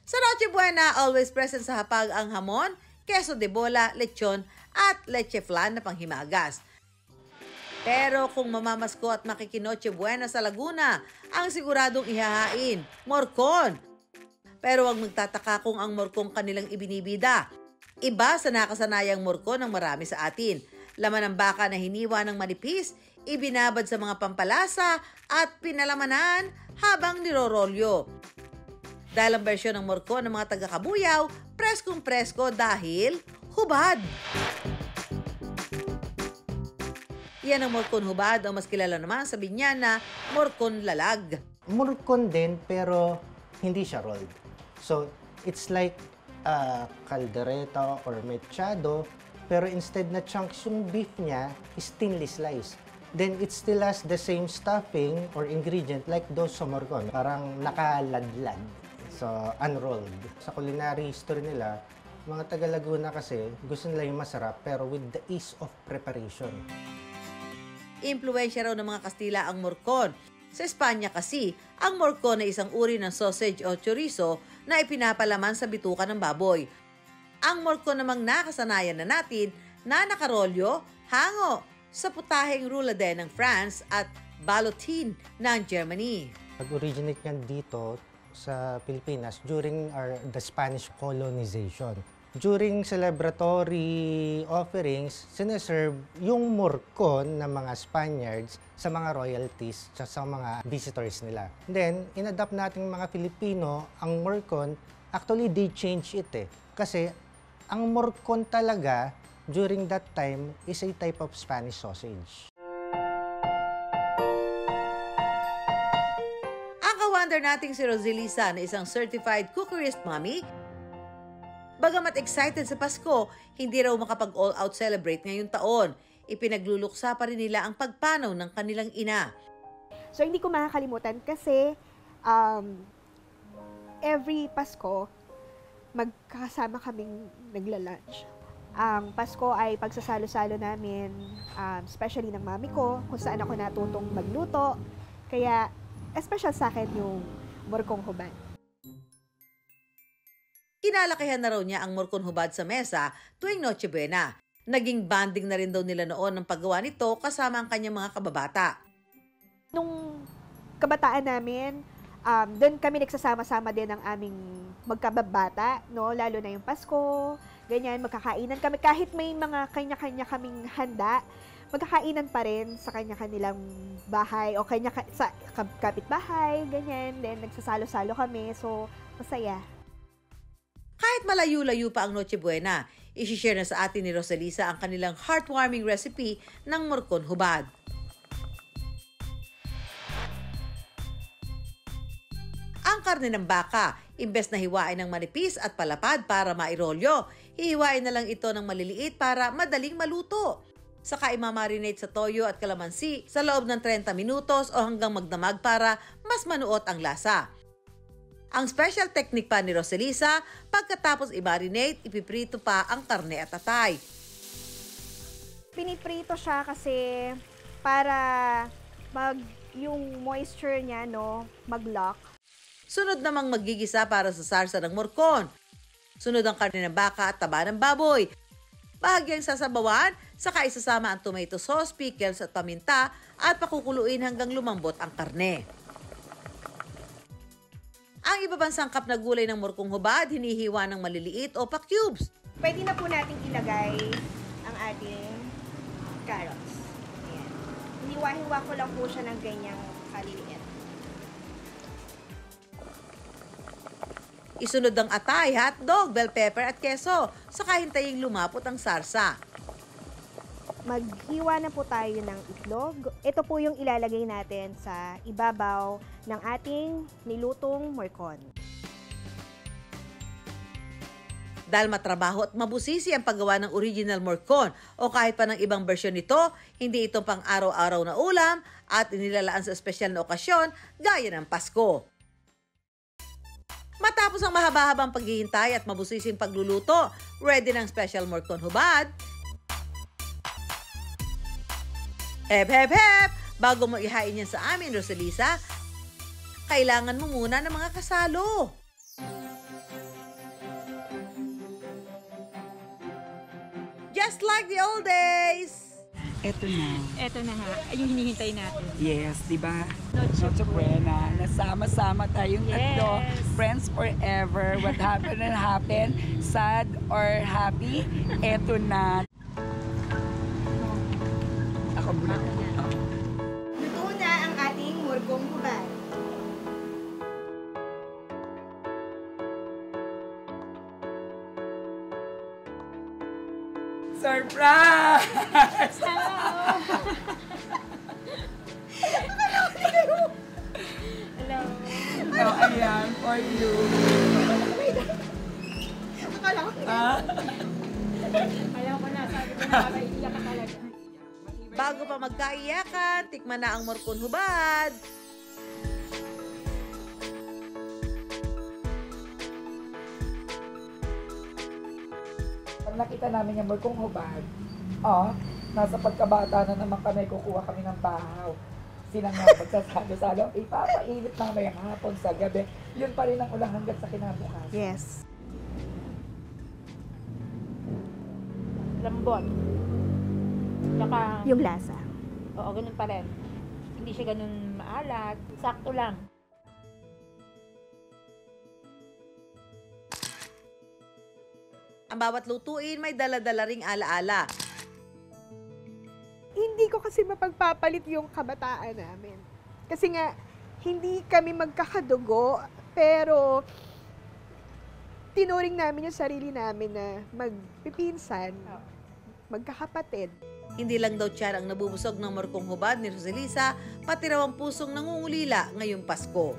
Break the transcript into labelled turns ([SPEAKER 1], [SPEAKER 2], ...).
[SPEAKER 1] Sa Noche Buena, always present sa hapag ang hamon, queso de bola, lechon at leche flan na panghimagas. Pero kung mamamasko at makikinoche buena sa Laguna, ang siguradong ihahain, morcon. Pero huwag magtataka kung ang morcon kanilang ibinibida. Iba sa nakasanayang morcon ng marami sa atin. Laman ng baka na hiniwa ng manipis, ibinabad sa mga pampalasa at pinalamanan habang nirorolyo. Dahil ang bersyon ng morcon ng mga taga-Kabuyaw, preskong presko dahil hubad. Yan ang morcon hubad o mas kilala naman sa Binyan na morcon lalag.
[SPEAKER 2] Morcon din pero hindi siya rolled. So it's like caldereta or mechado pero instead na chunks yung beef niya is thinly sliced. Then it still has the same stuffing or ingredient like those sa morcon. Parang nakaladlad. So unrolled. Sa culinary history nila, mga taga Laguna kasi gusto nila yung masarap pero with the ease of preparation.
[SPEAKER 1] Impluwensya raw ng mga Kastila ang morcon. Sa Espanya kasi, ang morcon ay isang uri ng sausage o chorizo na ipinapalaman sa bituka ng baboy. Ang morcon namang nakasanayan na natin na nakarolyo, hango sa putaheng roulade ng France at ballotine ng Germany.
[SPEAKER 2] Nag-originate yan dito sa Pilipinas during the Spanish colonization. During celebratory offerings, sineserve yung morcon ng mga Spaniards sa mga royalties at sa mga visitors nila. Then, inadapt natin mga Filipino ang morcon. Actually, they changed it Kasi ang morcon talaga during that time is a type of Spanish sausage.
[SPEAKER 1] Ang ka-wonder nating si Roselisa na isang certified cookerist mommy, bagamat excited sa Pasko, hindi raw makapag-all-out celebrate ngayong taon. Ipinagluluksa pa rin nila ang pagpanaw ng kanilang ina.
[SPEAKER 3] So, hindi ko makakalimutan kasi every Pasko, magkakasama kaming nagla-lunch. Ang Pasko ay pagsasalo-salo namin, especially ng mami ko, kung saan ako natutong magluto. Kaya, special sa akin yung morcong hubad.
[SPEAKER 1] Kinalakihan na raw niya ang morcon hubad sa mesa tuwing Noche Buena. Naging banding na rin daw nila noon ng paggawa nito kasama ang kanyang mga kababata.
[SPEAKER 3] Nung kabataan namin, doon kami nagsasama-sama din ang aming magkababata, no? Lalo na yung Pasko, ganyan, magkakainan kami. Kahit may mga kanya-kanya kaming handa, magkakainan pa rin sa kanya-kanilang bahay o sa kapitbahay, ganyan. Then nagsasalo-salo kami, so masaya.
[SPEAKER 1] Kahit malayo-layo pa ang Noche Buena, isi-share na sa atin ni Roselisa ang kanilang heartwarming recipe ng morcon hubad. Ang karne ng baka, imbes na hiwain ng manipis at palapad para mairolyo, hihiwain na lang ito ng maliliit para madaling maluto. Saka imamarinate sa toyo at kalamansi sa loob ng 30 minutos o hanggang magdamag para mas manuot ang lasa. Ang special technique pa ni Roselisa, pagkatapos i-marinate, ipiprito pa ang karne at atay.
[SPEAKER 3] Piniprito siya kasi para yung moisture niya, no, mag-lock.
[SPEAKER 1] Sunod namang magigisa para sa sarsa ng morcon. Sunod ang karne ng baka at taba ng baboy. Bahagyang sasabawan, saka isasama ang tomato sauce, pickles at paminta at pakukuluin hanggang lumambot ang karne. Ang iba pang sangkap na gulay ng morcong hubad, hinihiwa ng maliliit o pa-cubes.
[SPEAKER 3] Pwede na po nating ilagay ang ating carrots. Ayan. Hiniwa-hiwa ko lang po siya ng ganyang kaliliit.
[SPEAKER 1] Isunod ang atay, hotdog, bell pepper at keso, saka hintaying lumapot ang sarsa.
[SPEAKER 3] Maghiwa na po tayo ng itlog. Ito po yung ilalagay natin sa ibabaw ng ating nilutong morcon.
[SPEAKER 1] Dahil matrabaho at mabusisi ang paggawa ng original morcon o kahit pa ng ibang bersyon nito, hindi ito pang araw-araw na ulam at inilalaan sa espesyal na okasyon gaya ng Pasko. Matapos ang mahaba-habang paghihintay at mabusising pagluluto, ready ng special morcon hubad. Hep, hep, hep! Bago mo ihain yan sa amin, Roselisa, kailangan mo muna ng mga kasalo. just like the old days.
[SPEAKER 4] Eto na.
[SPEAKER 5] Eto na nga, yung hinihintay natin.
[SPEAKER 4] Yes, di ba?
[SPEAKER 5] Noche
[SPEAKER 4] Buena. Nasama-sama tayong
[SPEAKER 5] Yes.
[SPEAKER 4] tatlo. Friends forever. What happened and happened. Sad or happy. Eto na. Ako muna.
[SPEAKER 3] Luto na ang ating murgong hubad.
[SPEAKER 4] Surprise!
[SPEAKER 5] Hello.
[SPEAKER 4] Oh, ayan, for you.
[SPEAKER 5] Alam ko na, sabi ko na, iiyak ka talaga.
[SPEAKER 1] Bago pa magkaiyakan, tikman na ang murkon hubad.
[SPEAKER 4] Pag nakita namin yung murkong hubad, nasa pagkabata na naman kami, kukuha kami ng bahaw. Silang nga magsasalo-salo, ipapainit namin yung hapon sa gabi. Yun pa rin ang ulang hanggang sa kinabukasan.
[SPEAKER 3] Yes.
[SPEAKER 5] Lambot. Tsaka,
[SPEAKER 3] Yung lasa.
[SPEAKER 5] oo, ganun pa rin. Hindi siya ganun maalat. Sakto lang.
[SPEAKER 1] Ang bawat lutuin may dala-dala ring alaala.
[SPEAKER 3] Hindi ko kasi mapagpapalit yung kabataan namin. Kasi nga, hindi kami magkakadugo, pero tinuring namin yung sarili namin na magpipinsan, magkakapatid.
[SPEAKER 1] Hindi lang daw tiyan ang nabubusog ng murkong hubad ni Roselisa, pati raw ang pusong nangungulila ngayong Pasko.